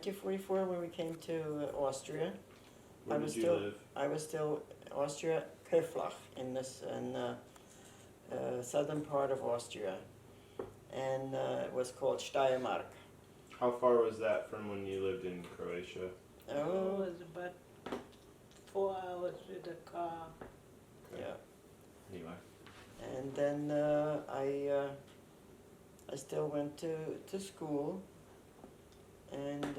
1944 when we came to Austria. Where I did was you still live? I was still Austria, Köflach in southern part of Austria, and it was called Steiermark. How far was that from when you lived in Croatia? It Oh, was about 4 hours with a car. yeah. Anyway. And then I still went to school, and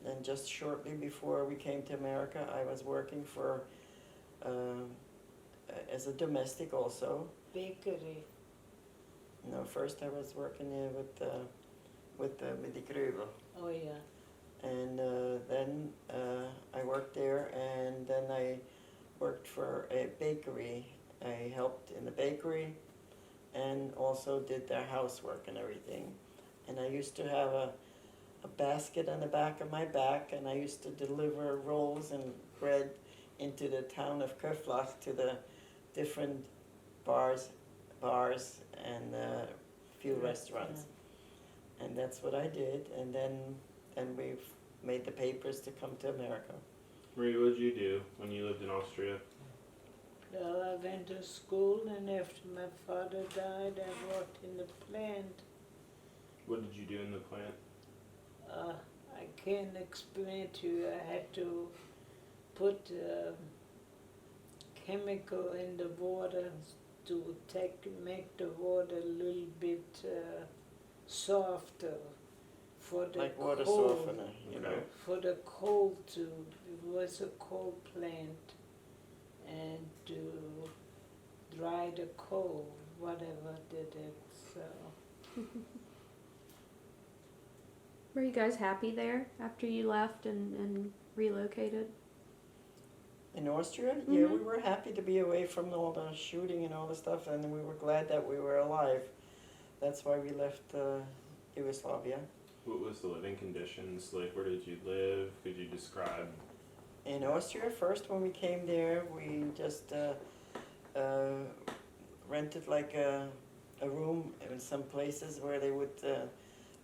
then just shortly before we came to America, I was working for as a domestic also. Bakery. No, first I was working with the Grübel, Oh, yeah. and then I worked there, and then I worked for a bakery. I helped in the bakery, and also did their housework and everything. And I used to have a basket on the back of my back, and I used to deliver rolls and bread into the town of Köflach to the different bars and few restaurants. And that's what I did, and then we've made the papers to come to America. Marie, what did you do when you lived in Austria? Well, I went to school, and after my father died, I worked in the plant. What did you do in the plant? I can't explain to you. I had to put chemical in the water to make the water a little bit softer for the Like water cold. softener, you know. Okay. For the cold too. It was a coal plant, and to dry the coal, whatever did it. So Were you guys happy there after you left and relocated? In Austria, yeah, we Mhm. were happy to be away from all the shooting and all the stuff, and we were glad that we were alive. That's why we left Yugoslavia. What was the living conditions like? Where did you live? Could you describe? In Austria, first when we came there, we just rented like a room in some places where they would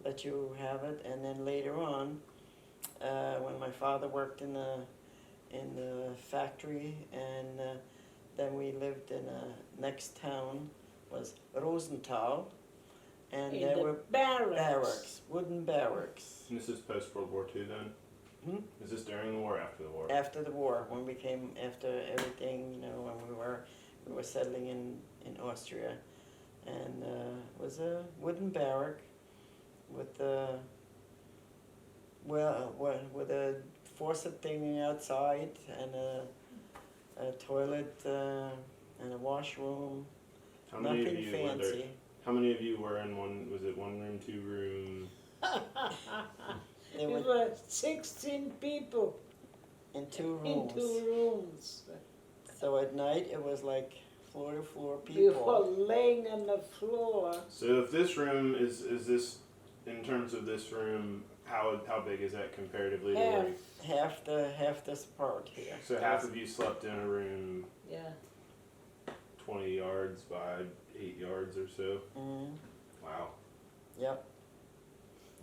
let you have it, and then later on, when my father worked in the factory, and then we lived in a next town was Rosenthal, and in there the were barracks. wooden barracks. And this is post World War II then? Hmm? Is this during the war or after the war? After the war, when we came, after everything, you know, when we were settling in Austria, and it was a wooden barrack with with a faucet thing outside, and a toilet and a washroom. How many Nothing of you were there? fancy. How many of you were in one? Was it one room, 2 room? There We were were 16 people in 2 in rooms. 2 rooms. So at night it was like floor to floor We were people. laying on the floor. So if this room is this in terms of this room, how big is that comparatively to where Half. you, Half this part here. so half of you slept in a room Yeah. 20 yards by 8 yards or so? Mm, Wow. yep.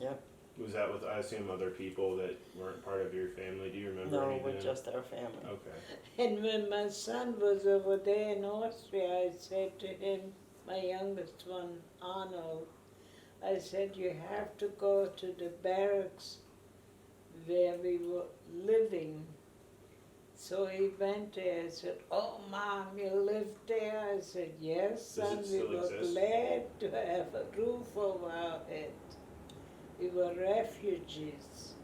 Yep. Was that with, I assume, other people that weren't part of your family? Do you remember No, anything? with just our family. Okay. And when my son was over there in Austria, I said to him, my youngest one, Arnold, I said, you have to go to the barracks where we were living. So he went there. I said, oh, Mom, you lived there? I said, yes, Does it son, we still were exist? glad to have a roof over our head. We were refugees.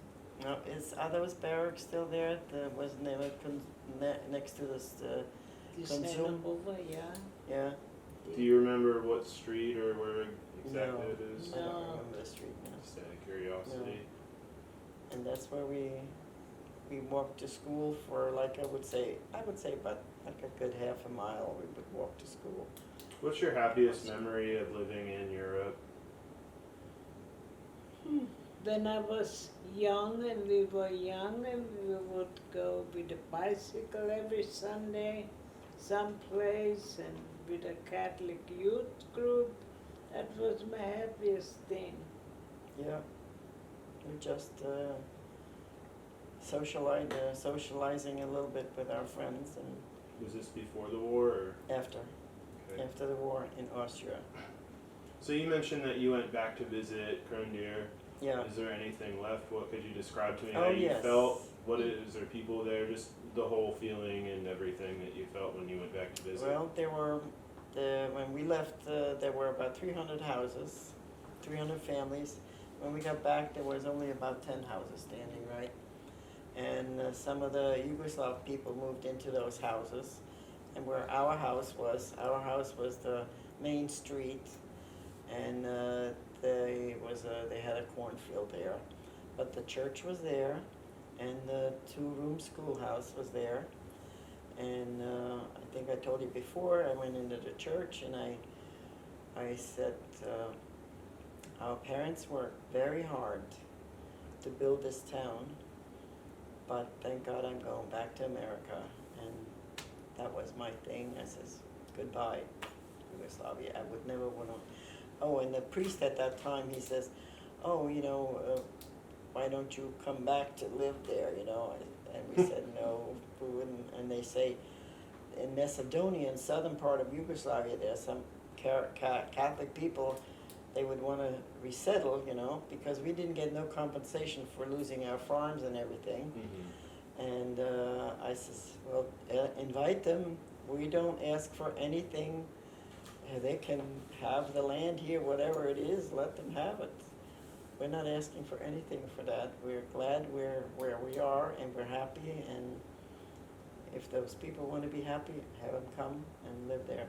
No, are those barracks still there? The was never next to this. You sent Consume? them over, yeah? Yeah. Do you remember what street or where exactly No. it is? I don't No. remember the street now. Just out of curiosity. And that's where we walked to school for like I would say about like a good half a mile. We would walk to school. What's your happiest memory of living in Europe? When I was young and we were young and we would go with a bicycle every Sunday someplace and with a Catholic youth group. That was my happiest thing. Yeah. we're just socializing a little bit with our friends and Was this before the war or? after Okay. the war in Austria. So you mentioned that you went back to visit Krondir. Yeah. Is there anything left? What could you describe to me Oh, how you yes. felt? What is there people there? Just the whole feeling and everything that you felt when you went back to visit. Well, when we left, there were about 300 houses, 300 families. When we got back, there was only about 10 houses standing, right? And some of the Yugoslav people moved into those houses. And where our house was the main street, and they had a cornfield there. But the church was there, and the 2-room schoolhouse was there. And I think I told you before, I went into the church and I said, our parents worked very hard to build this town, but thank God I'm going back to America. And that was my thing. I says, goodbye, Yugoslavia. I would never want to. Oh, and the priest at that time, he says, oh, why don't you come back to live there, And we said, no, we wouldn't. And they say, in Macedonia, in southern part of Yugoslavia, there's some Catholic people, they would want to resettle, because we didn't get no compensation for losing our farms and everything. Mm-hmm. And I says, well, invite them. We don't ask for anything. They can have the land here, whatever it is, let them have it. We're not asking for anything for that. We're glad we're where we are and we're happy. And if those people want to be happy, have them come and live there.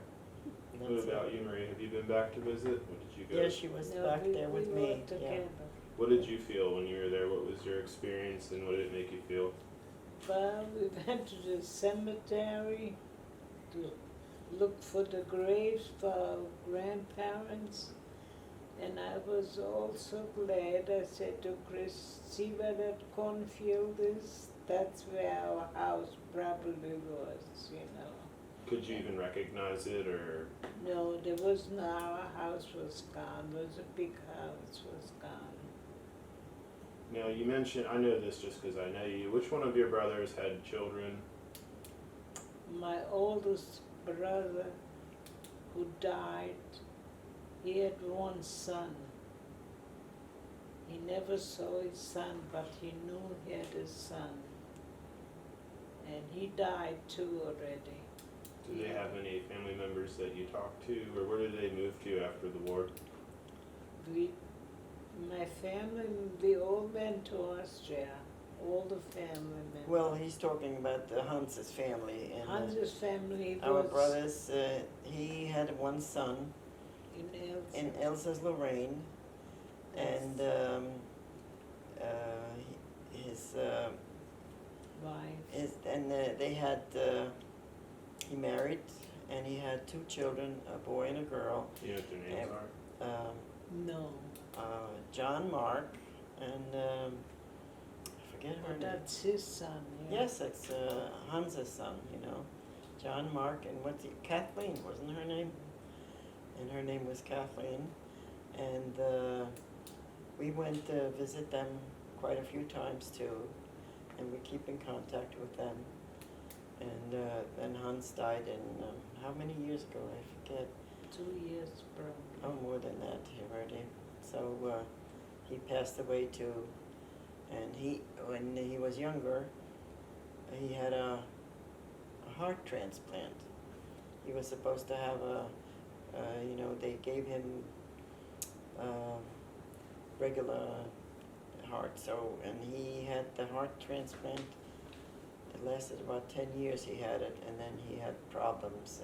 And What that's it. about you, Marie? Have you been back to visit? What did you go? Yeah, she was No, back we- there with we me. worked together. What did you feel when you were there? What was your experience and what did it make you feel? Well, we went to the cemetery to look for the graves for our grandparents. And I was also glad, I said to Chris, see where that cornfield is? That's where our house probably was, Could you even recognize it or? No, there was no, our house was gone. It was a big house, was gone. Now you mentioned, I know this just because I know you. Which one of your brothers had children? My oldest brother, who died, he had one son. He never saw his son, but he knew he had a son. And he died too already. Do they have any family members that you talked to, or where did they move to after the war? My family, we all went to Austria, all the family members. Well, he's talking about the Hans's family. And Hans's family our was brothers, he had one son in Alsace-Lorraine, and his wife. they had he married and he had 2 children, a boy and a girl. You know what their names Yeah. are? No, John Mark and I forget her but name. that's his son, yeah. Yes, it's Hans's son, John Mark and Kathleen, wasn't her name? And her name was Kathleen. And we went to visit them quite a few times too, and we keep in contact with them. And then Hans died in, how many years ago, I forget. 2 years probably. Oh, more than that already. So he passed away too. And when he was younger, he had a heart transplant. He was supposed to have they gave him regular heart. And he had the heart transplant. It lasted about 10 years he had it, and then he had problems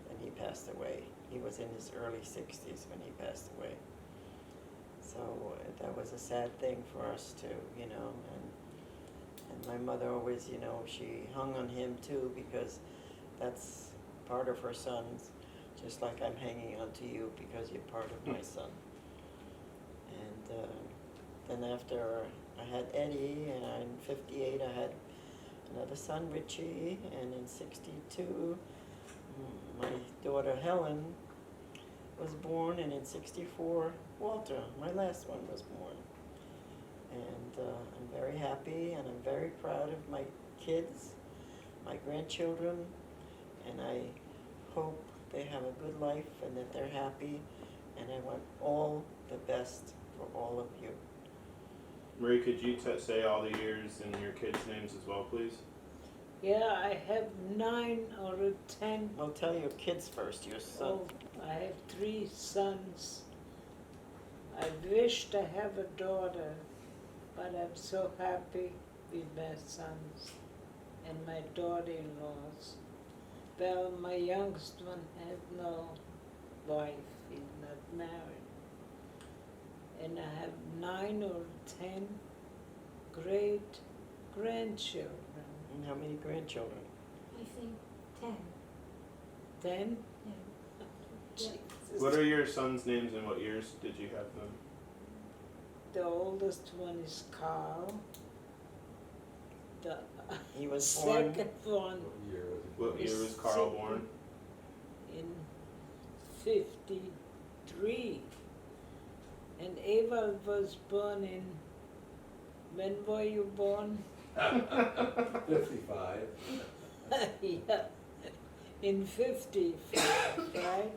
and he passed away. He was in his early 60s when he passed away. So that was a sad thing for us too, and my mother always, she hung on him too, because that's part of her sons, just like I'm hanging on to you because you're part of my son. And then after I had Eddie, and in 58 I had another son, Richie, and in 62 my daughter Helen was born, and in 64 Walter, my last one, was born. And I'm very happy and I'm very proud of my kids, my grandchildren, and I hope they have a good life and that they're happy, and I want all the best for all of you. Marie, could you say all the years and your kids' names as well, please? Yeah, I have 9 or 10. Well, tell your kids first, your son. Oh, I have 3 sons. I wished I have a daughter, but I'm so happy with my sons and my daughter-in-laws. Well, my youngest one has no wife, he's not married. And I have 9 or 10 great grandchildren. And how many grandchildren? I think 10. 10? Yeah. Jesus. What are your sons' names and what years did you have them? The oldest one is Carl. The He was born, second one What year was Is Carl Sid- born? in 53. And Ewald was born in, when were you born? 55. Yeah, in 55, right?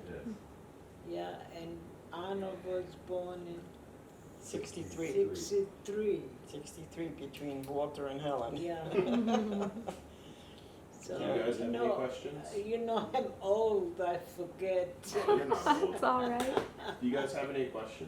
Yeah, and Arno was born in 63. 63. 63 between Walter and Helen. Yeah. So, Do you guys have any know, questions? you know, I'm old, I forget. You're not old. It's all right. Do you guys have any questions?